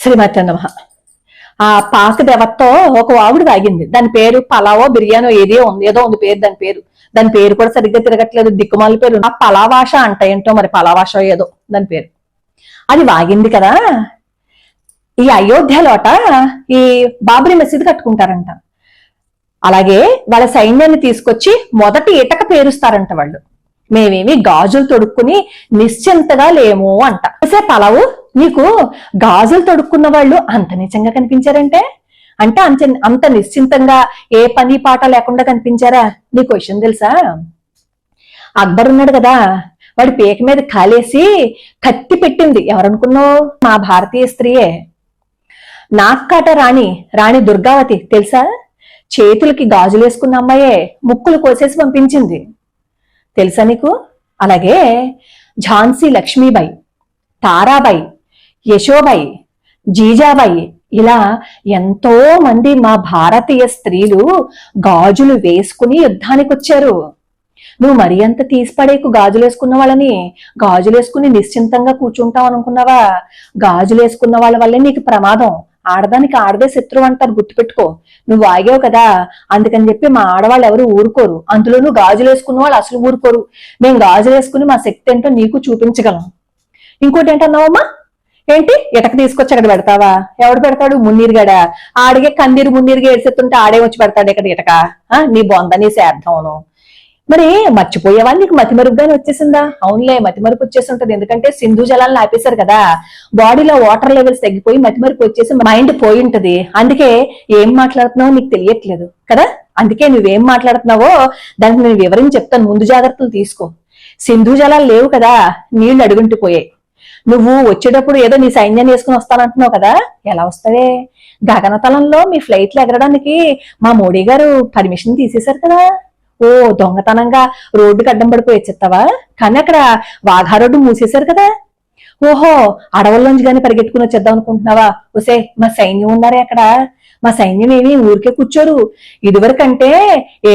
శ్రీమతి నమః. ఆ పాక దేవతతో ఒక ఆవిడ తాగింది. దాని పేరు పలావో బిర్యానో ఏదో ఉంది పేరు. దాని పేరు కూడా సరిగ్గా తిరగట్లేదు, దిక్కుమాల పేరు. ఆ పలావాష అంట, ఏంటో మరి పలావాష ఏదో దాని పేరు. అది వాగింది కదా. ఈ అయోధ్యలోట ఈ బాబ్రీ మసీదు కట్టుకుంటారంట. అలాగే వాళ్ళ సైన్యాన్ని తీసుకొచ్చి మొదటి ఇటక పేరుస్తారంట వాళ్ళు. మేమేమి గాజులు తొడుక్కుని నిశ్చింతగా లేము అంట. పలావు నీకు గాజులు తొడుక్కున్న వాళ్ళు అంత నిజంగా కనిపించారంటే అంటే అంత నిశ్చింతంగా ఏ పని పాట లేకుండా కనిపించారా? నీకు విషయం తెలుసా? అక్బర్ ఉన్నాడు కదా, వాడి పీక మీద కాలేసి కత్తి పెట్టింది ఎవరనుకున్నావు? మా భారతీయ స్త్రీయే. నాక్కాట రాణి దుర్గావతి తెలుసా? చేతులకి గాజులు వేసుకున్న అమ్మాయే ముక్కులు కోసేసి పంపించింది తెలుసా నీకు? అలాగే ఝాన్సీ లక్ష్మీబాయి, తారాబాయి, యశోబాయి, జీజాబాయి, ఇలా ఎంతో మంది మా భారతీయ స్త్రీలు గాజులు వేసుకుని యుద్ధానికి వచ్చారు. నువ్వు మరీ అంత తీసిపడేకు గాజులు వేసుకున్న వాళ్ళని. గాజులు వేసుకుని నిశ్చింతంగా కూర్చుంటావు అనుకున్నావా? గాజులు వేసుకున్న వాళ్ళ వల్లే నీకు ప్రమాదం. ఆడదానికి ఆడదే శత్రువు అంటారు, గుర్తుపెట్టుకో. నువ్వు ఆగావు కదా, అందుకని చెప్పి మా ఆడవాళ్ళు ఎవరు ఊరుకోరు. అందులోనూ గాజులు వేసుకున్న వాళ్ళు అసలు ఊరుకోరు. మేము గాజులు వేసుకుని మా శక్తి ఏంటో నీకు చూపించగలం. ఇంకోటి ఏంటన్నావమ్మా? ఏంటి ఇటక తీసుకొచ్చి అక్కడ పెడతావా? ఎవడు పెడతాడు? మున్నీరుగాడా? ఆడిగే మున్నీరుగా ఏడ్చెత్తుంటే ఆడే వచ్చి పెడతాడు ఇక్కడ ఇటక? నీ బొంద, నీ శార్థంను. మరి మర్చిపోయేవా? నీకు మతిమరుగ్గానే వచ్చేసిందా? అవునులే, మతిమరుపు వచ్చేసి ఉంటది. ఎందుకంటే సింధు జలాలను ఆపేశారు కదా, బాడీలో వాటర్ లెవెల్స్ తగ్గిపోయి మతిమరుపు వచ్చేసి మైండ్ పోయి ఉంటది. అందుకే ఏం మాట్లాడుతున్నావో నీకు తెలియట్లేదు కదా. అందుకే నువ్వేం మాట్లాడుతున్నావో దానికి నేను వివరించి చెప్తాను, ముందు జాగ్రత్తలు తీసుకో. సింధు జలాలు లేవు కదా, నీళ్లు అడుగుంటిపోయాయి. నువ్వు వచ్చేటప్పుడు ఏదో నీ సైన్యాన్ని వేసుకుని వస్తానంటున్నావు కదా, ఎలా వస్తావే? గగనతలంలో మీ ఫ్లైట్లు ఎగరడానికి మా మోడీ గారు పర్మిషన్ తీసేశారు కదా. ఓ దొంగతనంగా రోడ్డుకి అడ్డం పడిపోయి వచ్చేస్తావా? కానీ అక్కడ వాఘా రోడ్డు మూసేశారు కదా. ఓహో, అడవుల్లోంచి గాని పరిగెట్టుకుని వచ్చేద్దాం అనుకుంటున్నావా? ఓసే, మా సైన్యం ఉన్నారే అక్కడ. మా సైన్యం ఏమి ఊరికే కూర్చోరు. ఇదివరకంటే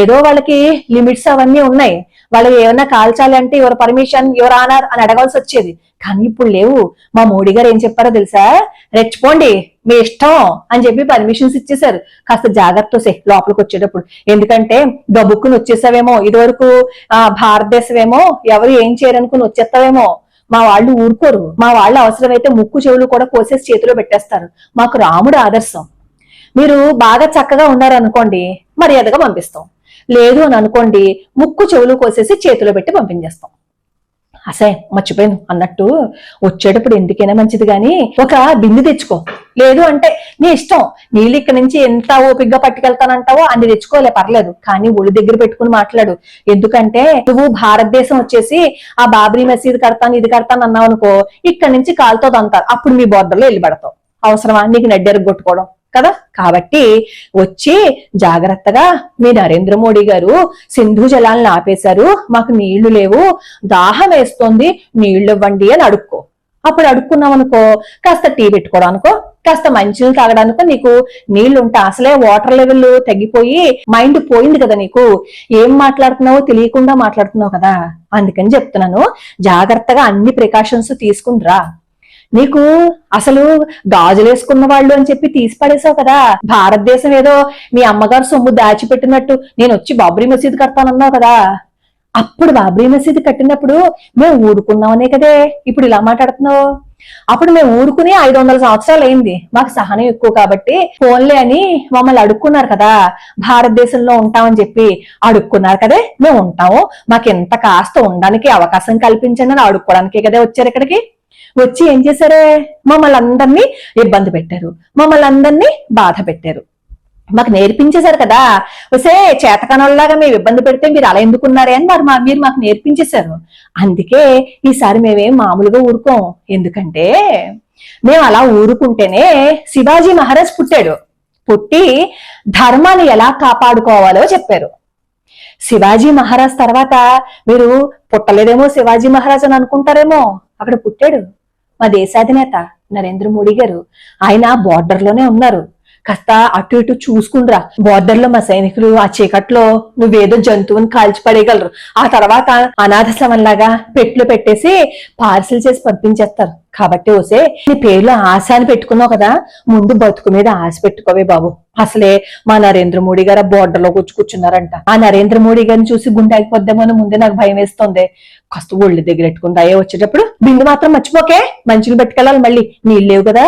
ఏదో వాళ్ళకి లిమిట్స్ అవన్నీ ఉన్నాయి. వాళ్ళు ఏమన్నా కాల్చాలి అంటే యువర్ పర్మిషన్, యువర్ ఆనర్ అని అడగాల్సి వచ్చేది. కానీ ఇప్పుడు లేవు. మా మోడీ గారు ఏం చెప్పారో తెలుసా? రెచ్చిపోండి, మీ ఇష్టం అని చెప్పి పర్మిషన్స్ ఇచ్చేశారు. కాస్త జాగ్రత్త వసే లోపలికి వచ్చేటప్పుడు. ఎందుకంటే గబుక్కుని వచ్చేసావేమో, ఇదివరకు భారతదేశం ఏమో ఎవరు ఏం చేయరనుకుని వచ్చేస్తావేమో. మా వాళ్ళు ఊరుకోరు. మా వాళ్ళు అవసరమైతే ముక్కు చెవులు కూడా కోసేసి చేతిలో పెట్టేస్తారు. మాకు రాముడు ఆదర్శం. మీరు బాగా చక్కగా ఉన్నారనుకోండి, మర్యాదగా పంపిస్తాం. లేదు అని అనుకోండి, ముక్కు చెవులు కోసేసి చేతిలో పెట్టి పంపించేస్తాం. అసే మర్చిపోయాను అన్నట్టు, వచ్చేటప్పుడు ఎందుకైనా మంచిది గాని ఒక బిందు తెచ్చుకో. లేదు అంటే నీ ఇష్టం, నీళ్ళు ఇక్కడి నుంచి ఎంత ఓపిగ్గా పట్టుకెళ్తానంటావో అన్ని తెచ్చుకోలే, పర్లేదు. కానీ ఒళ్ళు దగ్గర పెట్టుకుని మాట్లాడు. ఎందుకంటే నువ్వు భారతదేశం వచ్చేసి ఆ బాబ్రీ మసీదు కడతాను ఇది కడతాను అన్నావు అనుకో, ఇక్కడి నుంచి కాలుతో దంతారు. అప్పుడు మీ బోర్డర్లో వెళ్ళి పడతావు. అవసరమా నీకు నడ్డెరకు కొట్టుకోవడం కదా? కాబట్టి వచ్చి జాగ్రత్తగా, మీ నరేంద్ర మోడీ గారు సింధు జలాలను ఆపేశారు, మాకు నీళ్లు లేవు, దాహం వేస్తోంది, నీళ్లు ఇవ్వండి అని అడుక్కో. అప్పుడు అడుక్కున్నావు అనుకో, కాస్త టీ పెట్టుకోవడానికో కాస్త మంచినీళ్ళు తాగడానికో నీకు నీళ్లు ఉంటా. అసలే వాటర్ లెవెల్ తగ్గిపోయి మైండ్ పోయింది కదా నీకు. ఏం మాట్లాడుతున్నావో తెలియకుండా మాట్లాడుతున్నావు కదా. అందుకని చెప్తున్నాను, జాగ్రత్తగా అన్ని ప్రికాషన్స్ తీసుకుని రా. నీకు అసలు గాజులు వేసుకున్న వాళ్ళు అని చెప్పి తీసి పడేసావు కదా. భారతదేశం ఏదో మీ అమ్మగారు సొమ్ము దాచిపెట్టినట్టు నేను వచ్చి బాబ్రీ మసీదు కడతానన్నావు కదా. అప్పుడు బాబ్రీ మసీదు కట్టినప్పుడు మేము ఊరుకున్నామనే కదే ఇప్పుడు ఇలా మాట్లాడుతున్నావు. అప్పుడు మేము ఊరుకుని 500 సంవత్సరాలు అయింది. మాకు సహనం ఎక్కువ కాబట్టి ఫోన్లే అని మమ్మల్ని అడుక్కున్నారు కదా. భారతదేశంలో ఉంటామని చెప్పి అడుక్కున్నారు కదే, మేము ఉంటాము, మాకు ఎంత కాస్త ఉండడానికి అవకాశం కల్పించండి అని అడుక్కోవడానికే కదే వచ్చారు ఇక్కడికి. వచ్చి ఏం చేశారే? మమ్మల్ని అందరినీ ఇబ్బంది పెట్టారు, మమ్మల్ని అందరినీ బాధ పెట్టారు. మాకు నేర్పించేశారు కదా. వసే చేతకనల్లాగా మేము ఇబ్బంది పెడితే మీరు అలా ఎందుకున్నారే అని మీరు మాకు నేర్పించేశారు. అందుకే ఈసారి మేమేం మామూలుగా ఊరుకోం. ఎందుకంటే మేము అలా ఊరుకుంటేనే శివాజీ మహారాజ్ పుట్టాడు. పుట్టి ధర్మాన్ని ఎలా కాపాడుకోవాలో చెప్పారు. శివాజీ మహారాజ్ తర్వాత మీరు పుట్టలేదేమో శివాజీ మహారాజ్ అని అనుకుంటారేమో, అక్కడ పుట్టాడు మా దేశాధినేత నరేంద్ర మోడీ గారు. ఆయన బోర్డర్ లోనే ఉన్నారు. కాస్త అటు ఇటు చూసుకుండ్రా. బోర్డర్ లో మా సైనికులు ఆ చీకట్లో నువ్వేదో జంతువుని కాల్చి పడేయగలరు. ఆ తర్వాత అనాథ శవంలాగా పెట్లు పెట్టేసి పార్సిల్ చేసి పంపించేస్తారు. కాబట్టి ఓసే నీ పేర్లో ఆశ అని పెట్టుకున్నావు కదా, ముందు బతుకు మీద ఆశ పెట్టుకోవే బాబు. అసలే మా నరేంద్ర మోడీ గారు బోర్డర్ లో కూర్చున్నారంట. ఆ నరేంద్ర మోడీ గారిని చూసి గుండె ఆగిపోద్దేమో ముందే నాకు భయం వేస్తుంది. కాస్త ఒళ్ళు దగ్గర పెట్టుకుంది అయ్యే వచ్చేటప్పుడు బిందు మాత్రం మర్చిపోకే, మంచిని పెట్టుకెళ్ళాలి. మళ్ళీ నీళ్ళు లేవు కదా.